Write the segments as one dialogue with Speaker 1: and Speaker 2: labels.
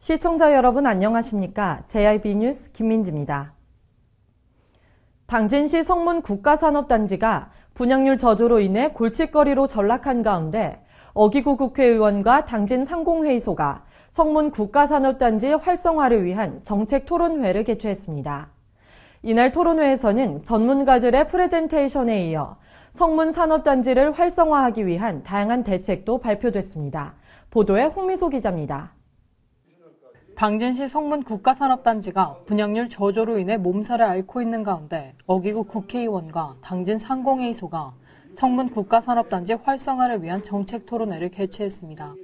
Speaker 1: 시청자 여러분 안녕하십니까? JIB 뉴스 김민지입니다. 당진시 성문 국가산업단지가 분양률 저조로 인해 골칫거리로 전락한 가운데 어기구 국회의원과 당진 상공회의소가 성문 국가산업단지 활성화를 위한 정책 토론회를 개최했습니다. 이날 토론회에서는 전문가들의 프레젠테이션에 이어 성문 산업단지를 활성화하기 위한 다양한 대책도 발표됐습니다. 보도에 홍미소 기자입니다.
Speaker 2: 당진시 성문 국가산업단지가 분양률 저조로 인해 몸살을 앓고 있는 가운데 어기구 국회의원과 당진 상공회의소가 성문 국가산업단지 활성화를 위한 정책 토론회를 개최했습니다.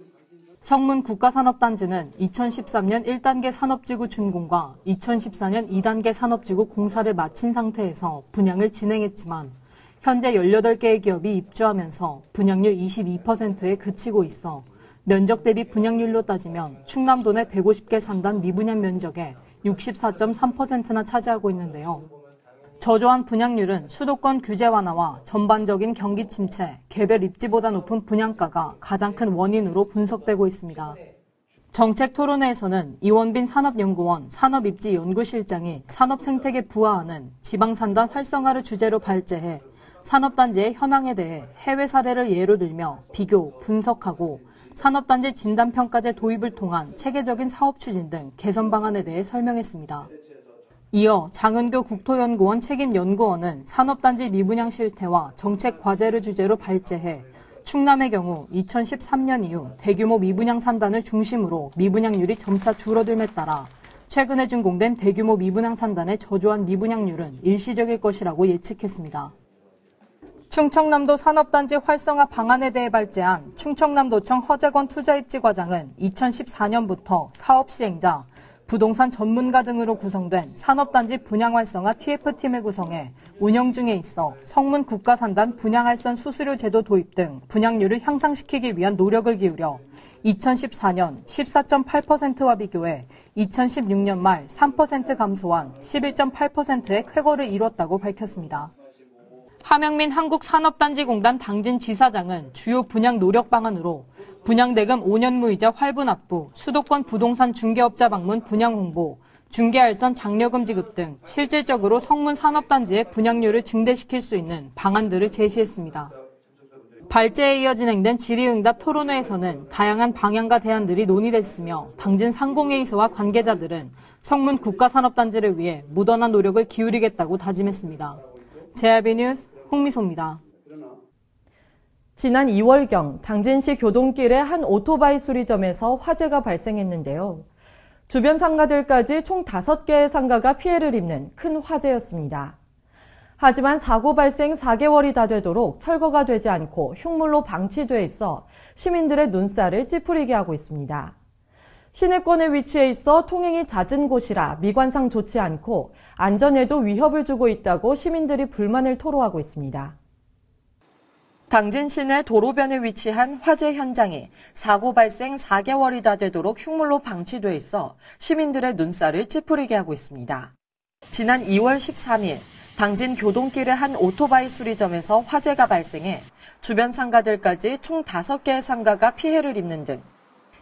Speaker 2: 성문 국가산업단지는 2013년 1단계 산업지구 준공과 2014년 2단계 산업지구 공사를 마친 상태에서 분양을 진행했지만 현재 18개의 기업이 입주하면서 분양률 22%에 그치고 있어 면적 대비 분양률로 따지면 충남도 내 150개 산단 미분양 면적의 64.3%나 차지하고 있는데요. 저조한 분양률은 수도권 규제 완화와 전반적인 경기 침체, 개별 입지보다 높은 분양가가 가장 큰 원인으로 분석되고 있습니다. 정책 토론회에서는 이원빈 산업연구원 산업입지연구실장이 산업생태계 부화하는 지방산단 활성화를 주제로 발제해 산업단지의 현황에 대해 해외 사례를 예로 들며 비교, 분석하고 산업단지 진단평가제 도입을 통한 체계적인 사업 추진 등 개선 방안에 대해 설명했습니다. 이어 장은교 국토연구원 책임연구원은 산업단지 미분양 실태와 정책 과제를 주제로 발제해 충남의 경우 2013년 이후 대규모 미분양 산단을 중심으로 미분양률이 점차 줄어듦에 따라 최근에 준공된 대규모 미분양 산단의 저조한 미분양률은 일시적일 것이라고 예측했습니다. 충청남도 산업단지 활성화 방안에 대해 발제한 충청남도청 허재권 투자입지과장은 2014년부터 사업 시행자, 부동산 전문가 등으로 구성된 산업단지 분양 활성화 TF팀을 구성해 운영 중에 있어 성문 국가산단 분양할선 수수료 제도 도입 등 분양률을 향상시키기 위한 노력을 기울여 2014년 14.8%와 비교해 2016년 말 3% 감소한 11.8%의 쾌거를 이뤘다고 밝혔습니다. 하명민 한국산업단지공단 당진지사장은 주요 분양 노력 방안으로 분양대금 5년 무이자 활분 납부, 수도권 부동산 중개업자 방문 분양 홍보, 중개알선 장려금 지급 등 실질적으로 성문 산업단지의 분양률을 증대시킬 수 있는 방안들을 제시했습니다. 발제에 이어 진행된 질의응답 토론회에서는 다양한 방향과 대안들이 논의됐으며 당진 상공회의소와 관계자들은 성문 국가산업단지를 위해 무던한 노력을 기울이겠다고 다짐했습니다. JIB 뉴스 홍미소입니다.
Speaker 1: 지난 2월경 당진시 교동길의 한 오토바이 수리점에서 화재가 발생했는데요. 주변 상가들까지 총 5개의 상가가 피해를 입는 큰 화재였습니다. 하지만 사고 발생 4개월이 다 되도록 철거가 되지 않고 흉물로 방치돼 있어 시민들의 눈살을 찌푸리게 하고 있습니다. 시내권에 위치해 있어 통행이 잦은 곳이라 미관상 좋지 않고 안전에도 위협을 주고 있다고 시민들이 불만을 토로하고 있습니다. 당진 시내 도로변에 위치한 화재 현장이 사고 발생 4개월이 다 되도록 흉물로 방치돼 있어 시민들의 눈살을 찌푸리게 하고 있습니다. 지난 2월 13일 당진 교동길의 한 오토바이 수리점에서 화재가 발생해 주변 상가들까지 총 5개의 상가가 피해를 입는 등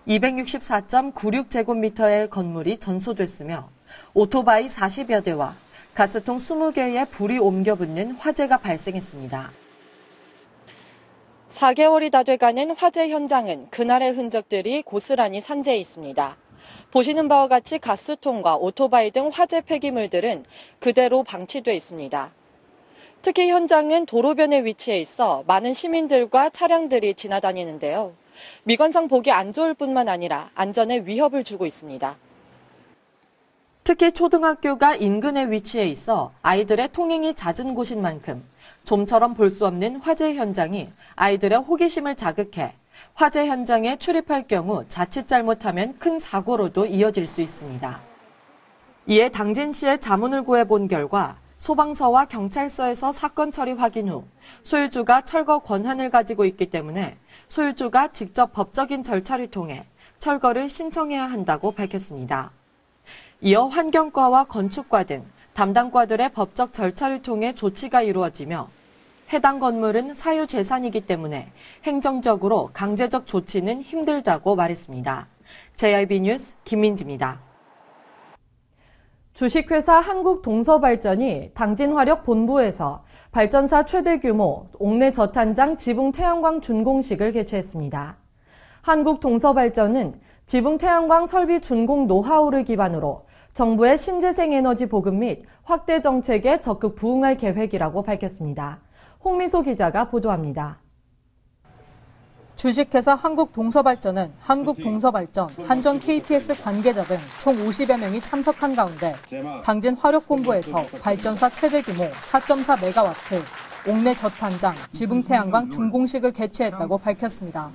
Speaker 1: 264.96제곱미터의 건물이 전소됐으며 오토바이 40여 대와 가스통 20개의 불이 옮겨 붙는 화재가 발생했습니다. 4개월이 다 돼가는 화재 현장은 그날의 흔적들이 고스란히 산재해 있습니다. 보시는 바와 같이 가스통과 오토바이 등 화재 폐기물들은 그대로 방치돼 있습니다. 특히 현장은 도로변에 위치해 있어 많은 시민들과 차량들이 지나다니는데요. 미관상 보기 안 좋을 뿐만 아니라 안전에 위협을 주고 있습니다. 특히 초등학교가 인근에 위치해 있어 아이들의 통행이 잦은 곳인 만큼 좀처럼 볼 수 없는 화재 현장이 아이들의 호기심을 자극해 화재 현장에 출입할 경우 자칫 잘못하면 큰 사고로도 이어질 수 있습니다. 이에 당진시에 자문을 구해본 결과 소방서와 경찰서에서 사건 처리 확인 후 소유주가 철거 권한을 가지고 있기 때문에 소유주가 직접 법적인 절차를 통해 철거를 신청해야 한다고 밝혔습니다. 이어 환경과와 건축과 등 담당과들의 법적 절차를 통해 조치가 이루어지며 해당 건물은 사유재산이기 때문에 행정적으로 강제적 조치는 힘들다고 말했습니다. JIB 뉴스 김민지입니다. 주식회사 한국동서발전이 당진화력 본부에서 발전사 최대 규모 옥내 저탄장 지붕 태양광 준공식을 개최했습니다. 한국동서발전은 지붕 태양광 설비 준공 노하우를 기반으로 정부의 신재생 에너지 보급 및 확대 정책에 적극 부응할 계획이라고 밝혔습니다. 홍미소 기자가 보도합니다.
Speaker 2: 주식회사 한국동서발전은 한국동서발전, 한전 KTS 관계자 등 총 50여 명이 참석한 가운데 당진 화력본부에서 발전사 최대 규모 4.4메가와트 옥내 저탄장 지붕 태양광 준공식을 개최했다고 밝혔습니다.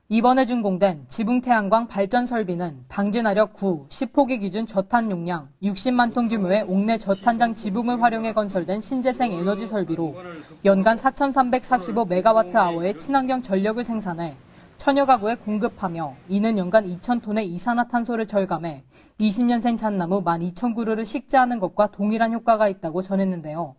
Speaker 2: 이번에 준공된 지붕 태양광 발전 설비는 당진화력 9, 10호기 기준 저탄 용량 60만 톤 규모의 옥내 저탄장 지붕을 활용해 건설된 신재생 에너지 설비로 연간 4,345메가와트아워의 친환경 전력을 생산해 천여 가구에 공급하며 이는 연간 2,000톤의 이산화탄소를 절감해 20년생 잣나무 12,000그루를 식재하는 것과 동일한 효과가 있다고 전했는데요.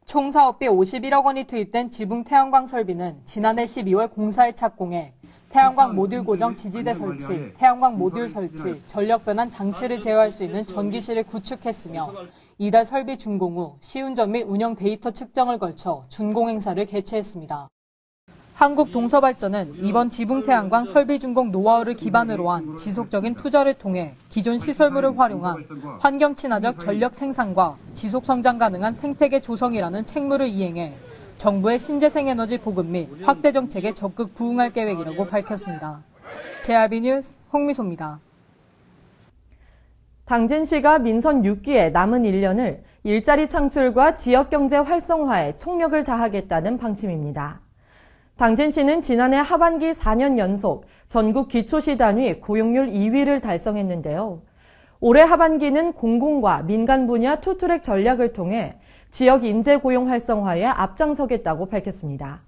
Speaker 2: 총 사업비 51억 원이 투입된 지붕 태양광 설비는 지난해 12월 공사에 착공해 태양광 모듈 고정 지지대 설치, 태양광 모듈 설치, 전력 변환 장치를 제어할 수 있는 전기실을 구축했으며 이달 설비 준공 후 시운전 및 운영 데이터 측정을 걸쳐 준공 행사를 개최했습니다. 한국동서발전은 이번 지붕 태양광 설비 준공 노하우를 기반으로 한 지속적인 투자를 통해 기존 시설물을 활용한 환경 친화적 전력 생산과 지속 성장 가능한 생태계 조성이라는 책무를 이행해 정부의 신재생 에너지 보급 및 확대 정책에 적극 부응할 계획이라고 밝혔습니다. JIB 뉴스 홍미소입니다.
Speaker 1: 당진시가 민선 6기의 남은 1년을 일자리 창출과 지역경제 활성화에 총력을 다하겠다는 방침입니다. 당진시는 지난해 하반기 4년 연속 전국 기초시 단위 고용률 2위를 달성했는데요. 올해 하반기는 공공과 민간 분야 투트랙 전략을 통해 지역 인재 고용 활성화에 앞장서겠다고 밝혔습니다.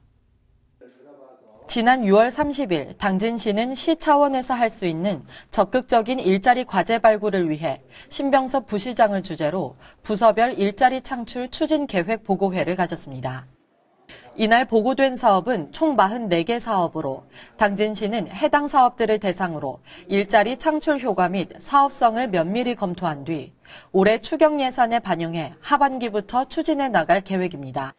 Speaker 1: 지난 6월 30일 당진시는 시 차원에서 할 수 있는 적극적인 일자리 과제 발굴을 위해 신병섭 부시장을 주재로 부서별 일자리 창출 추진 계획 보고회를 가졌습니다. 이날 보고된 사업은 총 44개 사업으로 당진시는 해당 사업들을 대상으로 일자리 창출 효과 및 사업성을 면밀히 검토한 뒤 올해 추경 예산에 반영해 하반기부터 추진해 나갈 계획입니다.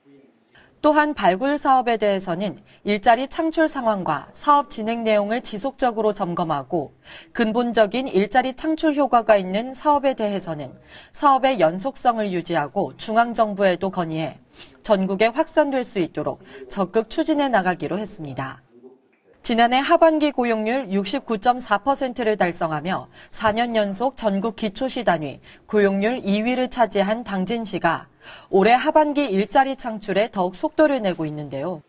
Speaker 1: 또한 발굴 사업에 대해서는 일자리 창출 상황과 사업 진행 내용을 지속적으로 점검하고 근본적인 일자리 창출 효과가 있는 사업에 대해서는 사업의 연속성을 유지하고 중앙정부에도 건의해 전국에 확산될 수 있도록 적극 추진해 나가기로 했습니다. 지난해 하반기 고용률 69.4%를 달성하며 4년 연속 전국 기초시 단위 고용률 2위를 차지한 당진시가 올해 하반기 일자리 창출에 더욱 속도를 내고 있는데요.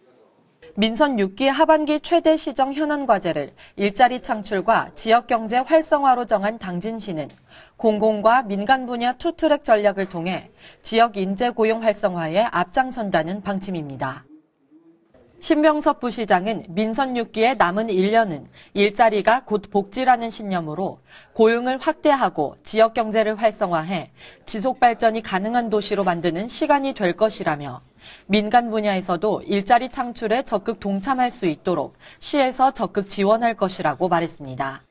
Speaker 1: 민선 6기 하반기 최대 시정 현안 과제를 일자리 창출과 지역경제 활성화로 정한 당진시는 공공과 민간 분야 투트랙 전략을 통해 지역 인재 고용 활성화에 앞장선다는 방침입니다. 신병섭 부시장은 민선 6기의 남은 1년은 일자리가 곧 복지라는 신념으로 고용을 확대하고 지역 경제를 활성화해 지속 발전이 가능한 도시로 만드는 시간이 될 것이라며 민간 분야에서도 일자리 창출에 적극 동참할 수 있도록 시에서 적극 지원할 것이라고 말했습니다.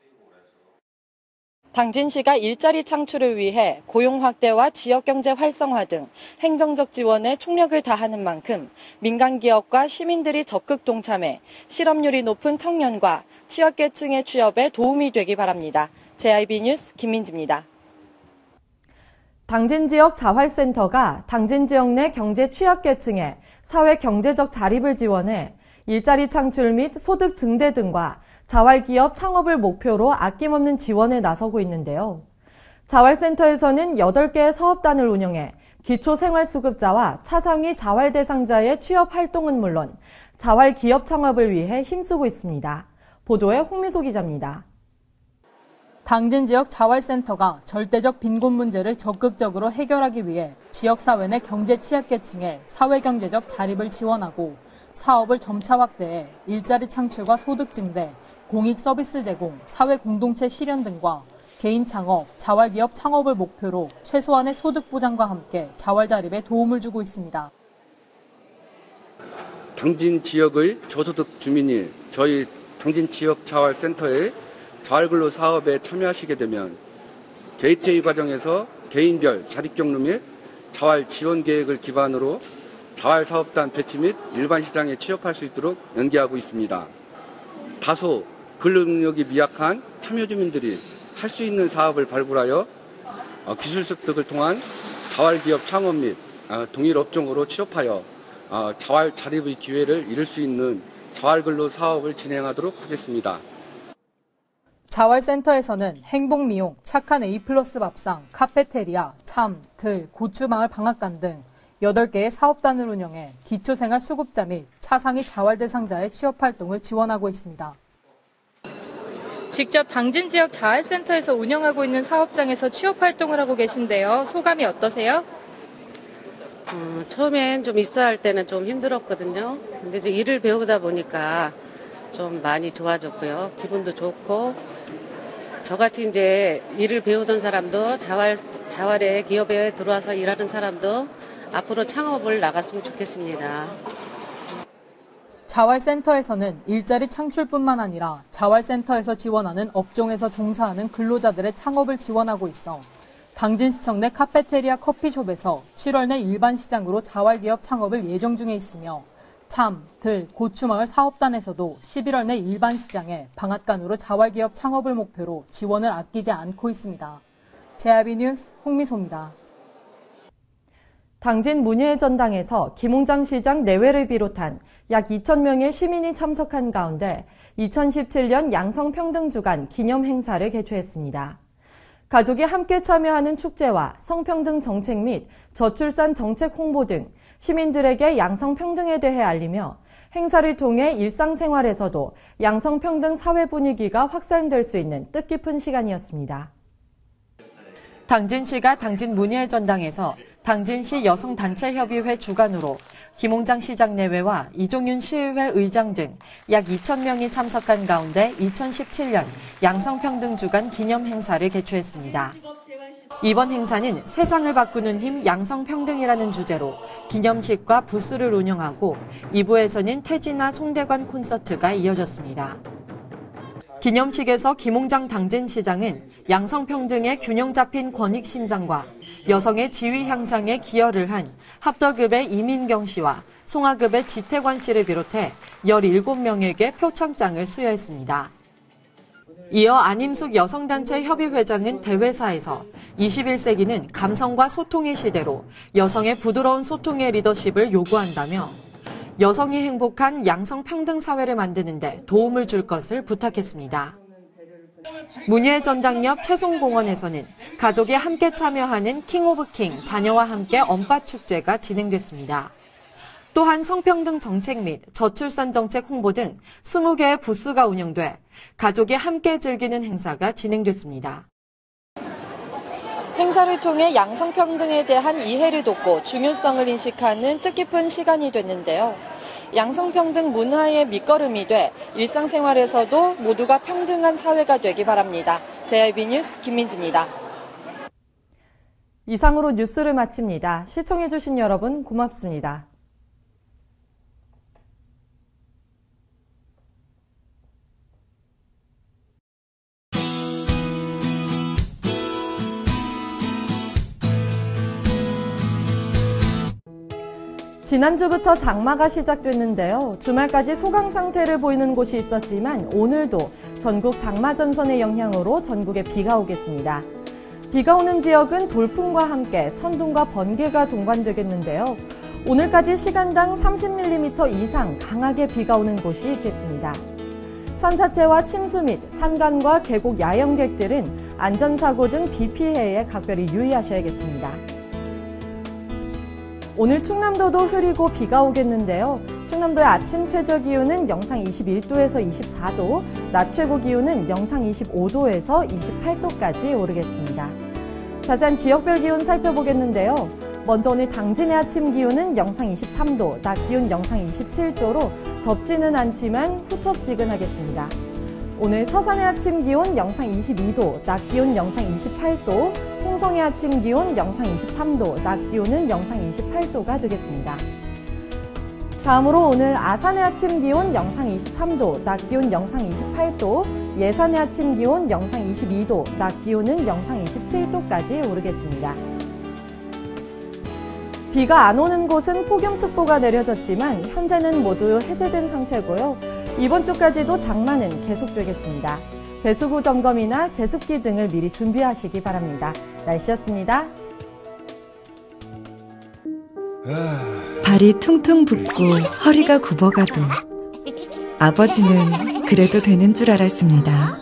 Speaker 1: 당진시가 일자리 창출을 위해 고용 확대와 지역경제 활성화 등 행정적 지원에 총력을 다하는 만큼 민간 기업과 시민들이 적극 동참해 실업률이 높은 청년과 취약계층의 취업에 도움이 되기 바랍니다. JIB 뉴스 김민지입니다. 당진 지역 자활센터가 당진 지역 내 경제 취약계층의 사회 경제적 자립을 지원해 일자리 창출 및 소득 증대 등과 자활기업 창업을 목표로 아낌없는 지원에 나서고 있는데요. 자활센터에서는 8개의 사업단을 운영해 기초생활수급자와 차상위 자활 대상자의 취업 활동은 물론 자활기업 창업을 위해 힘쓰고 있습니다. 보도에 홍미소 기자입니다.
Speaker 2: 당진 지역 자활센터가 절대적 빈곤 문제를 적극적으로 해결하기 위해 지역사회 내 경제 취약계층의 사회경제적 자립을 지원하고 사업을 점차 확대해 일자리 창출과 소득 증대, 공익 서비스 제공, 사회 공동체 실현 등과 개인 창업, 자활기업 창업을 목표로 최소한의 소득 보장과 함께 자활 자립에 도움을 주고 있습니다.
Speaker 3: 당진 지역의 저소득 주민이 저희 당진 지역 자활센터에 자활근로 사업에 참여하시게 되면 게이트웨이 과정에서 개인별 자립경로 및 자활 지원 계획을 기반으로 자활사업단 배치 및 일반 시장에 취업할 수 있도록 연계하고 있습니다. 다소 근로 능력이 미약한 참여주민들이 할 수 있는 사업을 발굴하여 기술 습득을 통한 자활기업 창업 및 동일 업종으로 취업하여 자활 자립의 기회를 잃을 수 있는 자활근로 사업을 진행하도록 하겠습니다.
Speaker 2: 자활센터에서는 행복미용, 착한 A+ 밥상, 카페테리아, 참, 들, 고추마을 방앗간 등 8개의 사업단을 운영해 기초생활 수급자 및 차상위 자활 대상자의 취업활동을 지원하고 있습니다. 직접 당진 지역 자활센터에서 운영하고 있는 사업장에서 취업활동을 하고 계신데요. 소감이 어떠세요?
Speaker 4: 처음엔 좀 입사할 때는 좀 힘들었거든요. 근데 이제 일을 배우다 보니까 좀 많이 좋아졌고요. 기분도 좋고, 저같이 이제 일을 배우던 사람도 자활의 기업에 들어와서 일하는 사람도 앞으로 창업을 나갔으면 좋겠습니다.
Speaker 2: 자활센터에서는 일자리 창출뿐만 아니라 자활센터에서 지원하는 업종에서 종사하는 근로자들의 창업을 지원하고 있어 당진시청 내 카페테리아 커피숍에서 7월 내 일반 시장으로 자활기업 창업을 예정 중에 있으며 참, 들, 고추마을 사업단에서도 11월 내 일반 시장에 방앗간으로 자활기업 창업을 목표로 지원을 아끼지 않고 있습니다. JIB 뉴스 홍미소입니다.
Speaker 1: 당진 문예의 전당에서 김홍장 시장 내외를 비롯한 약 2,000명의 시민이 참석한 가운데 2017년 양성평등주간 기념행사를 개최했습니다. 가족이 함께 참여하는 축제와 성평등 정책 및 저출산 정책 홍보 등 시민들에게 양성평등에 대해 알리며 행사를 통해 일상생활에서도 양성평등 사회 분위기가 확산될 수 있는 뜻깊은 시간이었습니다. 당진시가 당진 문예의 전당에서 당진시 여성단체협의회 주관으로 김홍장 시장 내외와 이종윤 시의회 의장 등 약 2,000명이 참석한 가운데 2017년 양성평등주간 기념행사를 개최했습니다. 이번 행사는 세상을 바꾸는 힘 양성평등이라는 주제로 기념식과 부스를 운영하고 2부에서는 태진아 송대관 콘서트가 이어졌습니다. 기념식에서 김홍장 당진시장은 양성평등의 균형 잡힌 권익 신장과 여성의 지위 향상에 기여를 한 합덕읍의 이민경 씨와 송하급의 지태관 씨를 비롯해 17명에게 표창장을 수여했습니다. 이어 안임숙 여성단체 협의회장은 대회사에서 21세기는 감성과 소통의 시대로 여성의 부드러운 소통의 리더십을 요구한다며 여성이 행복한 양성평등 사회를 만드는 데 도움을 줄 것을 부탁했습니다. 문예의 전당 옆 채송공원에서는 가족이 함께 참여하는 킹 오브 킹 자녀와 함께 언빠축제가 진행됐습니다. 또한 성평등 정책 및 저출산 정책 홍보 등 20개의 부스가 운영돼 가족이 함께 즐기는 행사가 진행됐습니다. 행사를 통해 양성평등에 대한 이해를 돕고 중요성을 인식하는 뜻깊은 시간이 됐는데요. 양성평등 문화의 밑거름이 돼 일상생활에서도 모두가 평등한 사회가 되기 바랍니다. JIB 뉴스 김민지입니다. 이상으로 뉴스를 마칩니다. 시청해주신 여러분 고맙습니다. 지난주부터 장마가 시작됐는데요. 주말까지 소강 상태를 보이는 곳이 있었지만 오늘도 전국 장마 전선의 영향으로 전국에 비가 오겠습니다. 비가 오는 지역은 돌풍과 함께 천둥과 번개가 동반되겠는데요. 오늘까지 시간당 30mm 이상 강하게 비가 오는 곳이 있겠습니다. 산사태와 침수 및 산간과 계곡 야영객들은 안전사고 등 비 피해에 각별히 유의하셔야겠습니다. 오늘 충남도도 흐리고 비가 오겠는데요. 충남도의 아침 최저 기온은 영상 21도에서 24도, 낮 최고 기온은 영상 25도에서 28도까지 오르겠습니다. 자세한 지역별 기온 살펴보겠는데요. 먼저 오늘 당진의 아침 기온은 영상 23도, 낮 기온 영상 27도로 덥지는 않지만 후텁지근하겠습니다. 오늘 서산의 아침 기온 영상 22도, 낮 기온 영상 28도, 홍성의 아침 기온 영상 23도, 낮 기온은 영상 28도가 되겠습니다. 다음으로 오늘 아산의 아침 기온 영상 23도, 낮 기온 영상 28도, 예산의 아침 기온 영상 22도, 낮 기온은 영상 27도까지 오르겠습니다. 비가 안 오는 곳은 폭염특보가 내려졌지만 현재는 모두 해제된 상태고요. 이번 주까지도 장마는 계속되겠습니다. 배수구 점검이나 제습기 등을 미리 준비하시기 바랍니다. 날씨였습니다.
Speaker 5: 발이 퉁퉁 붓고 허리가 굽어가도 아버지는 그래도 되는 줄 알았습니다.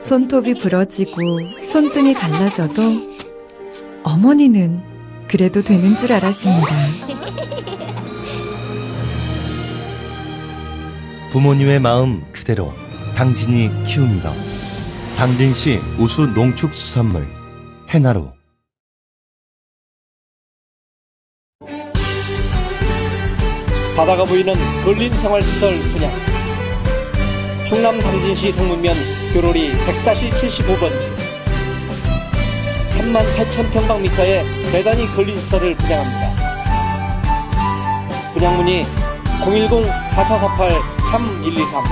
Speaker 5: 손톱이 부러지고 손등이 갈라져도 어머니는 그래도 되는 줄 알았습니다.
Speaker 6: 부모님의 마음 그대로 당진이 키웁니다. 당진시 우수 농축수산물 해나루.
Speaker 7: 바다가 보이는 근린생활시설 분양. 충남 당진시 성문면 교로리 100-75번지 38,000평방미터의 대단위 근린시설을 분양합니다. 분양문의 010-4448-3123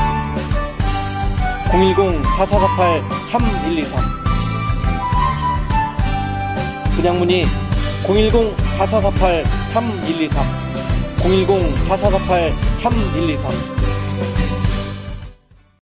Speaker 7: 010-4448-3123 분양문의 010-4448-3123 010-4448-3123